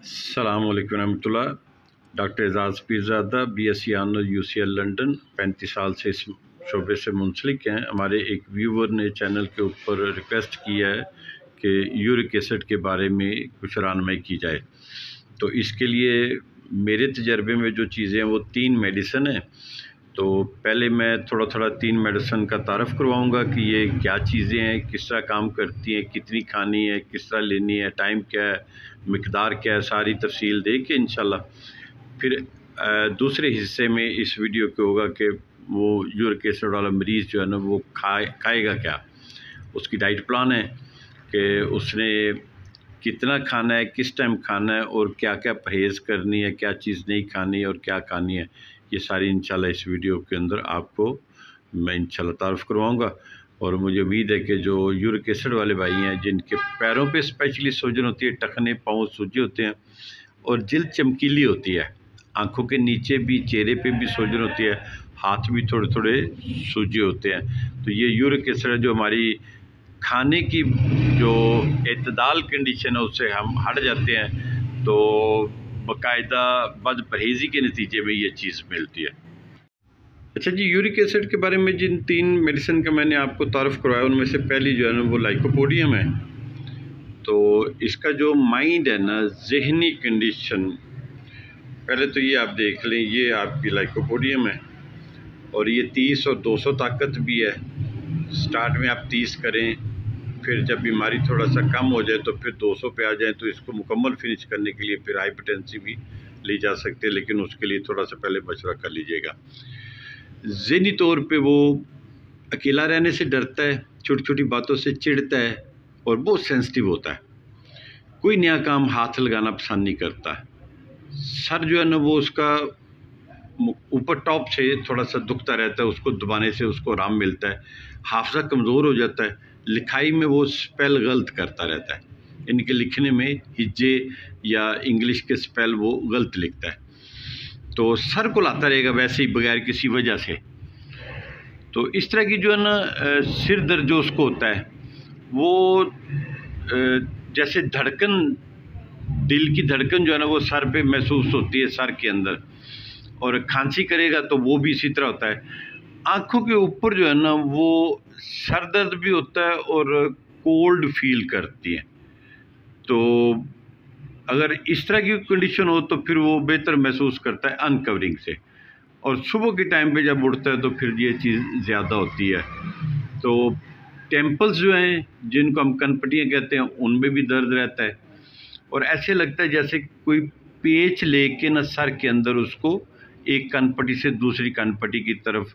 अस्सलाम वालेकुम रहमतुल्लाह। Doctor Ejaz Peerzada BSc honour UCL London 35 साल से इस शोबे से मुंसलिक हैं। हमारे एक व्यूवर ने चैनल के ऊपर रिक्वेस्ट किया है कि यूरिक एसिड के बारे में कुछ रहनुमाई की जाए। तो इसके लिए मेरे तजर्बे में जो चीज़ें हैं वो 3 मेडिसिन हैं। तो पहले मैं थोड़ा 3 मेडिसिन का तारफ़ करवाऊँगा कि ये क्या चीज़ें हैं, किस तरह काम करती हैं, कितनी खानी है, किस तरह लेनी है, टाइम क्या है, मिकदार क्या है, सारी तफसील दे के इंशाल्लाह फिर दूसरे हिस्से में इस वीडियो के होगा कि वो यूरिक एसिड वाला मरीज़ जो है ना वो खाएगा क्या, उसकी डाइट प्लान है कि उसने कितना खाना है, किस टाइम खाना है और क्या क्या परहेज़ करनी है, क्या चीज़ नहीं खानी है और क्या खानी है। ये सारी इंशाल्लाह इस वीडियो के अंदर आपको मैं इंशाल्लाह तारुफ़ करवाऊँगा। और मुझे उम्मीद है कि जो यूरिक एसिड वाले भाई हैं जिनके पैरों पे स्पेशली सूजन होती है, टखने पाँव सूजे होते हैं और जिल्द चमकीली होती है, आँखों के नीचे भी, चेहरे पे भी सूजन होती है, हाथ भी थोड़े सूजे होते हैं, तो ये यूरिक एसिड जो हमारी खाने की जो एतदाल कंडीशन है उससे हम हट जाते हैं, तो बाकायदा बद परहेज़ी के नतीजे में ये चीज़ मिलती है। अच्छा जी, यूरिक एसिड के बारे में जिन 3 मेडिसिन का मैंने आपको तारुफ़ करवाया उनमें से पहली जो है ना वो लाइकोपोडियम है। तो इसका जो माइंड है ना, ज़हनी कंडीशन, पहले तो ये आप देख लें, ये आपकी लाइकोपोडियम है और ये 30 और 200 ताकत भी है। स्टार्ट में आप 30 करें, फिर जब बीमारी थोड़ा सा कम हो जाए तो फिर 200 पे आ जाए, तो इसको मुकम्मल फिनिश करने के लिए फिर हाइपरटेंसी भी ली जा सकती है, लेकिन उसके लिए थोड़ा सा पहले मशवरा कर लीजिएगा। ज़हनी तौर पे वो अकेला रहने से डरता है, छोटी छोटी बातों से चिढ़ता है और बहुत सेंसिटिव होता है, कोई नया काम हाथ लगाना पसंद नहीं करता है। सर जो है ना वो उसका ऊपर टॉप से थोड़ा सा दुखता रहता है, उसको दबाने से उसको आराम मिलता है। हाफ़ज़ा कमज़ोर हो जाता है, लिखाई में वो स्पेल गलत करता रहता है, इनके लिखने में हिज्जे या इंग्लिश के स्पेल वो गलत लिखता है, तो सर कुलाता रहेगा वैसे ही बगैर किसी वजह से। तो इस तरह की जो है ना सिर दर्द जो उसको होता है वो जैसे धड़कन, दिल की धड़कन जो है ना वो सर पे महसूस होती है, सर के अंदर, और खांसी करेगा तो वो भी इसी तरह होता है। आँखों के ऊपर जो है ना वो सर दर्द भी होता है और कोल्ड फील करती है। तो अगर इस तरह की कंडीशन हो तो फिर वो बेहतर महसूस करता है अनकवरिंग से, और सुबह के टाइम पे जब उठता है तो फिर ये चीज़ ज़्यादा होती है। तो टेम्पल्स जो हैं जिनको हम कनपटियाँ कहते हैं उनमें भी दर्द रहता है, और ऐसे लगता है जैसे कोई पेच लेके ना सर के अंदर उसको एक कनपटी से दूसरी कनपटी की तरफ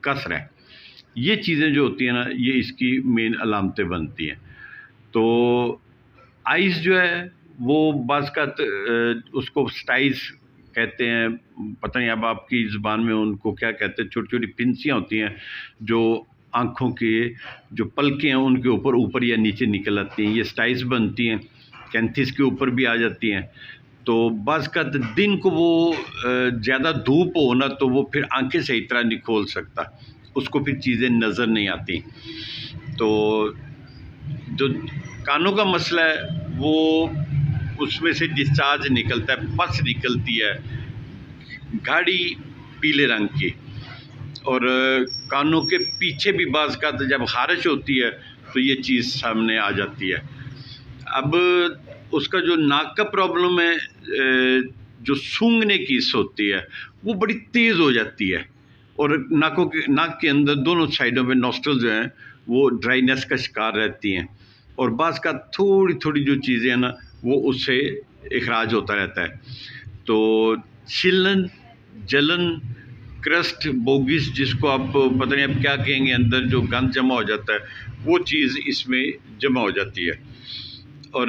कस रहा है। ये चीज़ें जो होती हैं ना ये इसकी मेन अलामतें बनती हैं। तो आइज़ जो है वो बाज़ का उसको स्टाइज कहते हैं, पता नहीं अब आपकी ज़ुबान में उनको क्या कहते हैं, छोटी छोटी पिंसियाँ होती हैं जो आँखों के जो पलकें हैं उनके ऊपर या नीचे निकल आती हैं, ये स्टाइज बनती हैं, कैंथिस के ऊपर भी आ जाती हैं। तो बाज़ का दिन को वो ज़्यादा धूप हो ना तो वो फिर आंखें सही तरह नहीं खोल सकता, उसको फिर चीज़ें नज़र नहीं आती। तो जो कानों का मसला है वो उसमें से डिस्चार्ज निकलता है, पस निकलती है गाढ़ी पीले रंग की, और कानों के पीछे भी बाज़ का जब ख़ारिश होती है तो ये चीज़ सामने आ जाती है। अब उसका जो नाक का प्रॉब्लम है, जो सूंघने की हिस्स होती है वो बड़ी तेज़ हो जाती है, और नाक के अंदर दोनों साइडों में नॉस्ट्रल जो हैं वो ड्राइनेस का शिकार रहती हैं, और बाज़ का थोड़ी जो चीज़ें हैं ना वो उससे इखराज होता रहता है। तो छिलन, जलन, क्रस्ट, बोगिस, जिसको आप पता नहीं आप क्या कहेंगे, अंदर जो गंद जमा हो जाता है वो चीज़ इसमें जमा हो जाती है, और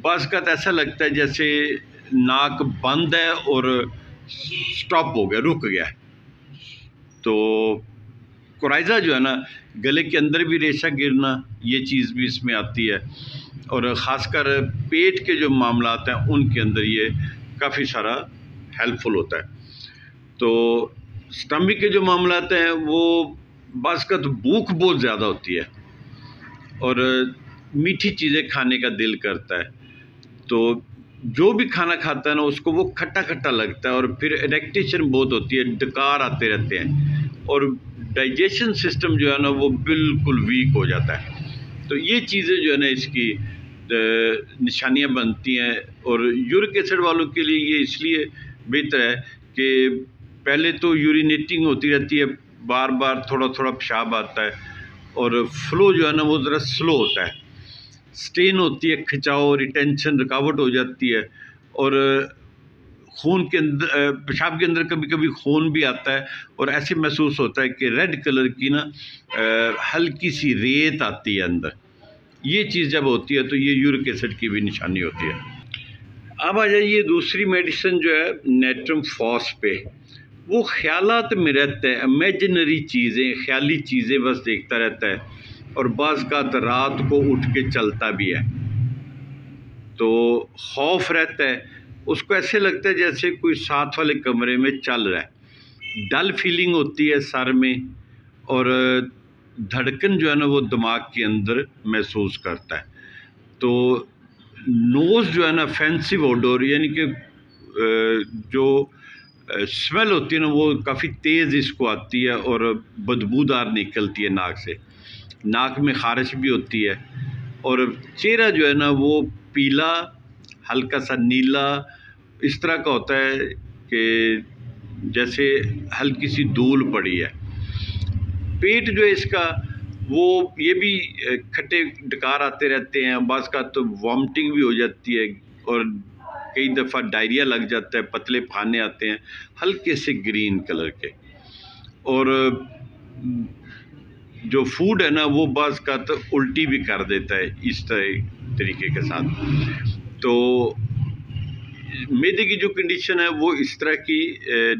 बाज़ का ऐसा लगता है जैसे नाक बंद है और स्टॉप हो गया, रुक गया। तो कोराइज़ा जो है ना, गले के अंदर भी रेशा गिरना, ये चीज़ भी इसमें आती है, और ख़ासकर पेट के जो मामलात हैं उनके अंदर ये काफ़ी सारा हेल्पफुल होता है। तो स्टमक के जो मामलात हैं वो बाज़ का तो भूख बहुत ज़्यादा होती है और मीठी चीज़ें खाने का दिल करता है, तो जो भी खाना खाता है ना उसको वो खट्टा खट्टा लगता है, और फिर इरिटेशन बहुत होती है, डकार आते रहते हैं, और डाइजेशन सिस्टम जो है ना वो बिल्कुल वीक हो जाता है। तो ये चीज़ें जो है ना इसकी निशानियां बनती हैं। और यूरिक एसिड वालों के लिए ये इसलिए बेहतर है कि पहले तो यूरिनेटिंग होती रहती है, बार बार थोड़ा थोड़ा पेशाब आता है, और फ्लो जो है ना वो ज़रा स्लो होता है, स्टेन होती है, खिंचाव, रिटेंशन, रुकावट हो जाती है, और खून के अंदर, पेशाब के अंदर कभी कभी खून भी आता है, और ऐसे महसूस होता है कि रेड कलर की ना हल्की सी रेत आती है अंदर। ये चीज़ जब होती है तो ये यूरिक एसिड की भी निशानी होती है। अब आ जाइए दूसरी मेडिसिन जो है नेट्रम फॉस पे। वो ख्यालात में रहता है, इमेजिनरी चीज़ें, ख्याली चीज़ें बस देखता रहता है, और बाज़ का रात को उठ के चलता भी है, तो खौफ रहता है उसको, ऐसे लगता है जैसे कोई साथ वाले कमरे में चल रहा है, डल फीलिंग होती है सर में, और धड़कन जो है ना वो दिमाग के अंदर महसूस करता है। तो नोज़ जो है ना ऑफेंसिव ओडोर, यानी कि जो स्मेल होती है ना वो काफ़ी तेज़ इसको आती है, और बदबूदार निकलती है नाक से, नाक में खारिश भी होती है, और चेहरा जो है ना वो पीला, हल्का सा नीला इस तरह का होता है कि जैसे हल्की सी धूल पड़ी है। पेट जो है इसका वो ये भी खट्टे डकार आते रहते हैं, बाज़ का तो वॉमिटिंग भी हो जाती है, और कई दफ़ा डायरिया लग जाता है, पतले खाने आते हैं हल्के से ग्रीन कलर के, और जो फूड है ना वो बाज़ का तो उल्टी भी कर देता है इस तरीके के साथ। तो मैदे की जो कंडीशन है वो इस तरह की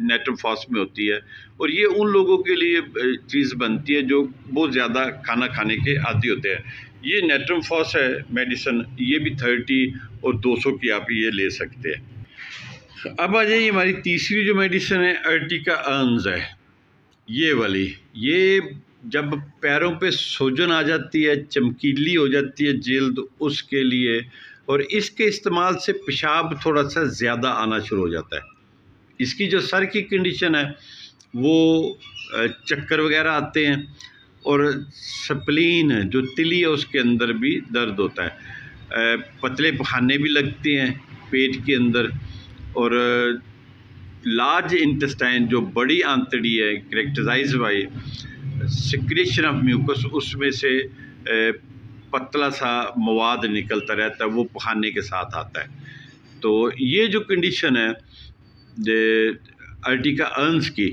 नेट्रम फॉस में होती है, और ये उन लोगों के लिए चीज़ बनती है जो बहुत ज़्यादा खाना खाने के आदी होते हैं। ये नेट्रम फॉस है मेडिसिन, ये भी 30 और 200 की आप ये ले सकते हैं। अब आ जाइए हमारी तीसरी जो मेडिसिन है अर्टिका अर्न्स है, ये वाली। ये जब पैरों पे सूजन आ जाती है, चमकीली हो जाती है जिल्द, उसके लिए, और इसके इस्तेमाल से पेशाब थोड़ा सा ज़्यादा आना शुरू हो जाता है। इसकी जो सर की कंडीशन है वो चक्कर वगैरह आते हैं, और स्प्लीन जो तिली है उसके अंदर भी दर्द होता है, पतले पखाने भी लगते हैं पेट के अंदर, और लार्ज इंटेस्टाइन जो बड़ी आंतड़ी है characterize by secretion of mucus, उसमें से पतला सा मवाद निकलता रहता है, वो पखाने के साथ आता है। तो ये जो कंडीशन है अर्टिका अर्न्स की,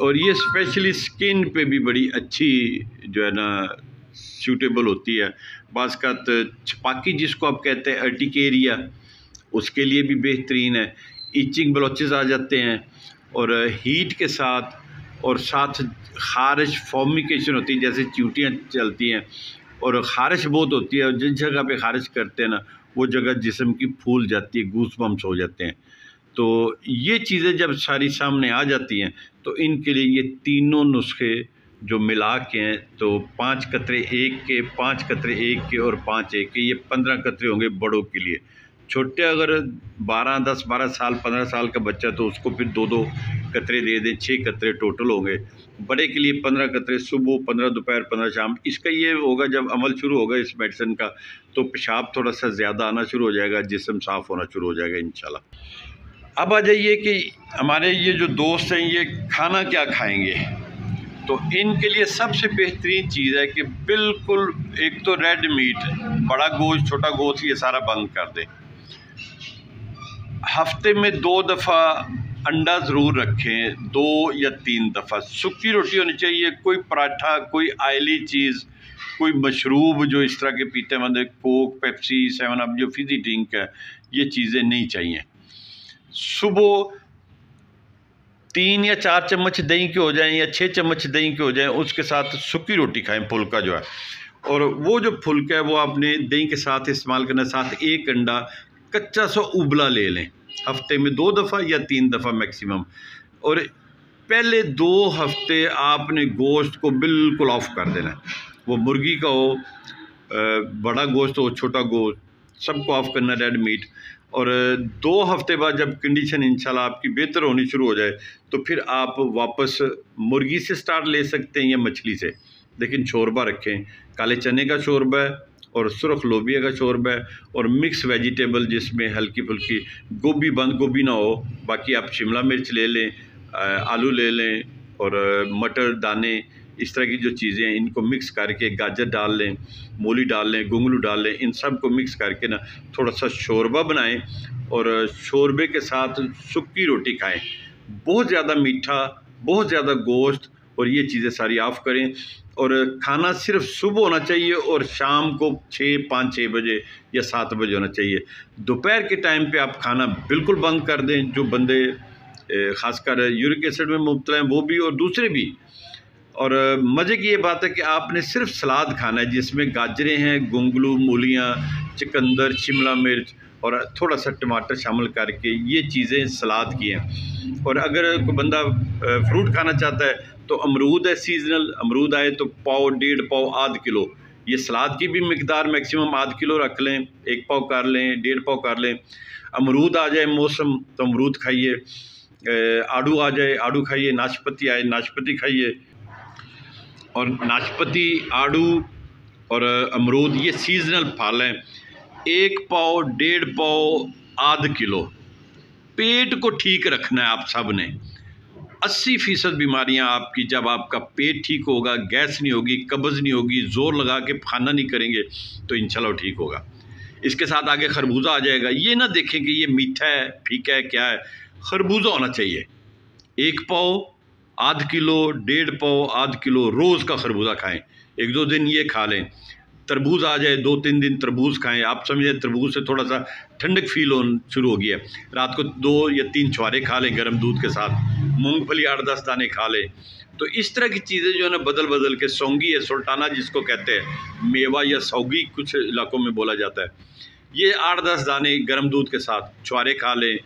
और ये स्पेशली स्किन पे भी बड़ी अच्छी जो है ना सूटेबल होती है। बाज़ का छपाकी जिसको आप कहते हैं अर्टिकेरिया, उसके लिए भी बेहतरीन है। इचिंग ब्लॉचेस आ जाते हैं, और हीट के साथ, और साथ खारिश फॉर्मिकेशन होती है, जैसे चींटियाँ चलती हैं और खारिश बहुत होती है, और जिस जगह पे खारिश करते हैं ना वो जगह जिस्म की फूल जाती है, गूस बम्स हो जाते हैं। तो ये चीज़ें जब सारी सामने आ जाती हैं तो इनके लिए ये तीनों नुस्खे जो मिला के हैं, तो 5 कतरे एक के, 5 कतरे एक के, और 5 एक के, ये 15 कतरे होंगे बड़ों के लिए। छोटे अगर 10-12 साल 15 साल का बच्चा तो उसको फिर 2-2 कतरे दे दें, 6 कतरे टोटल होंगे। बड़े के लिए 15 कतरे सुबह, 15 दोपहर, 15 शाम। इसका ये होगा जब अमल शुरू होगा इस मेडिसिन का तो पेशाब थोड़ा सा ज़्यादा आना शुरू हो जाएगा, जिस्म साफ़ होना शुरू हो जाएगा इंशाल्लाह। अब आ जाइए कि हमारे ये जो दोस्त हैं ये खाना क्या खाएंगे। तो इनके लिए सबसे बेहतरीन चीज़ है कि बिल्कुल एक तो रेड मीट, बड़ा गोश्त, छोटा गोश्त, ये सारा बंद कर दें। हफ्ते में 2 दफ़ा अंडा ज़रूर रखें, 2 या 3 दफ़ा। सूखी रोटी होनी चाहिए, कोई पराठा, कोई आयली चीज़, कोई मशरूब जो इस तरह के पीते हैं, मतलब कोक, पेप्सी, 7 अप जो फिज़ी ड्रिंक है, ये चीज़ें नहीं चाहिए। सुबह 3 या 4 चम्मच दही के हो जाएं, या 6 चम्मच दही के हो जाएं, उसके साथ सूखी रोटी खाएं, फुल्का जो है। और वो जो फुल्का है वो आपने दही के साथ इस्तेमाल करना, साथ 1 अंडा कच्चा सा उबला ले लें, हफ्ते में 2 दफ़ा या 3 दफ़ा मैक्सिमम। और पहले 2 हफ्ते आपने गोश्त को बिल्कुल ऑफ कर देना है, वो मुर्गी का हो, बड़ा गोश्त हो, छोटा गोश्त, सबको ऑफ करना रेड मीट। और 2 हफ्ते बाद जब कंडीशन इंशाल्लाह आपकी बेहतर होनी शुरू हो जाए तो फिर आप वापस मुर्गी से स्टार्ट ले सकते हैं या मछली से। लेकिन शोरबा रखें, काले चने का शोरबा है और सुरख लोबिया का शोरबा है और मिक्स वेजिटेबल जिसमें हल्की फुल्की गोभी, बंद गोभी ना हो, बाकी आप शिमला मिर्च ले लें, आलू ले लें और मटर दाने, इस तरह की जो चीज़ें हैं इनको मिक्स करके, गाजर डाल लें, मूली डाल लें, गुंगलू डाल लें, इन सब को मिक्स करके ना थोड़ा सा शोरबा बनाएं और शोरबे के साथ सूखी रोटी खाएं। बहुत ज़्यादा मीठा, बहुत ज़्यादा गोश्त और ये चीज़ें सारी ऑफ़ करें। और खाना सिर्फ सुबह होना चाहिए और शाम को 5-6 बजे या 7 बजे होना चाहिए। दोपहर के टाइम पे आप खाना बिल्कुल बंद कर दें। जो बंदे ख़ासकर यूरिक एसिड में मुब्तला हैं वो भी और दूसरे भी। और मज़े की ये बात है कि आपने सिर्फ सलाद खाना है जिसमें गाजरें हैं, गुंगलू, मूलियाँ, चुकंदर, शिमला मिर्च और थोड़ा सा टमाटर शामिल करके ये चीज़ें सलाद की हैं। और अगर कोई बंदा फ्रूट खाना चाहता है तो अमरूद है, सीजनल अमरूद आए तो पाव, 1.5 पाव, आध किलो, ये सलाद की भी मिकदार मैक्सिमम आध किलो रख लें, 1 पाव कर लें, 1.5 पाव कर लें। अमरूद आ जाए मौसम तो अमरूद खाइए, आड़ू आ जाए आड़ू खाइए, नाशपाती आए नाशपाती खाइए। और नाशपाती, आड़ू और अमरूद ये सीजनल फल हैं। 1 पाव, 1.5 पाव, आध किलो। पेट को ठीक रखना है आप सब ने। 80% बीमारियां आपकी, जब आपका पेट ठीक होगा, गैस नहीं होगी, कब्ज़ नहीं होगी, ज़ोर लगा के खाना नहीं करेंगे तो इंशाल्लाह ठीक होगा। इसके साथ आगे खरबूजा आ जाएगा। ये ना देखें कि ये मीठा है, फीका है, क्या है, खरबूजा होना चाहिए। 1 पाव, आध किलो, 1.5 पाव, आध किलो रोज़ का खरबूजा खाएं। 1-2 दिन ये खा लें। तरबूज आ जाए, 2-3 दिन तरबूज खाएं। आप समझें तरबूज से थोड़ा सा ठंडक फील होना शुरू हो गया है। रात को 2 या 3 छुहारे खा लें गर्म दूध के साथ। मूंगफली 8-10 दाने खा लें। तो इस तरह की चीज़ें जो है ना बदल बदल के, सौंगी है, सुल्ताना जिसको कहते हैं, मेवा या सौगी कुछ इलाकों में बोला जाता है, ये 8-10 दाने गर्म दूध के साथ छुहारे खा लें,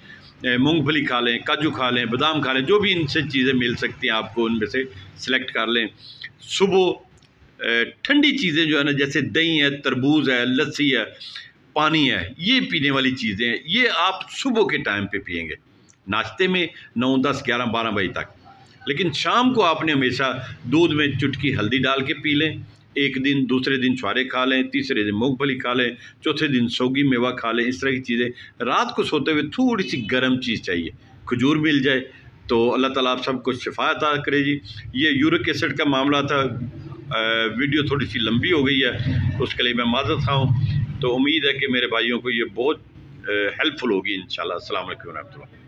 मूंगफली खा लें, काजू खा लें, बादाम खा लें, जो भी इनसे चीज़ें मिल सकती हैं आपको उनमें से सिलेक्ट कर लें। सुबह ठंडी चीज़ें जो है ना, जैसे दही है, तरबूज है, लस्सी है, पानी है, ये पीने वाली चीज़ें हैं, ये आप सुबह के टाइम पे पिएंगे, नाश्ते में 9, 10, 11, 12 बजे तक। लेकिन शाम को आपने हमेशा दूध में चुटकी हल्दी डाल के पी लें। एक दिन, दूसरे दिन छुहारे खा लें, तीसरे दिन मूंगफली खा लें, चौथे दिन सौगी मेवा खा लें। इस तरह की चीज़ें। रात को सोते हुए थोड़ी सी गर्म चीज़ चाहिए, खजूर मिल जाए तो अल्लाह ताला आप सबको शिफा अता करे जी। ये यूरिक एसिड का मामला था। वीडियो थोड़ी सी लंबी हो गई है, उसके लिए मैं माज़रत खा हूँ। तो उम्मीद है कि मेरे भाइयों को ये बहुत हेल्पफुल होगी इंशाल्लाह। अस्सलाम वालेकुम रहमतुल्लाह।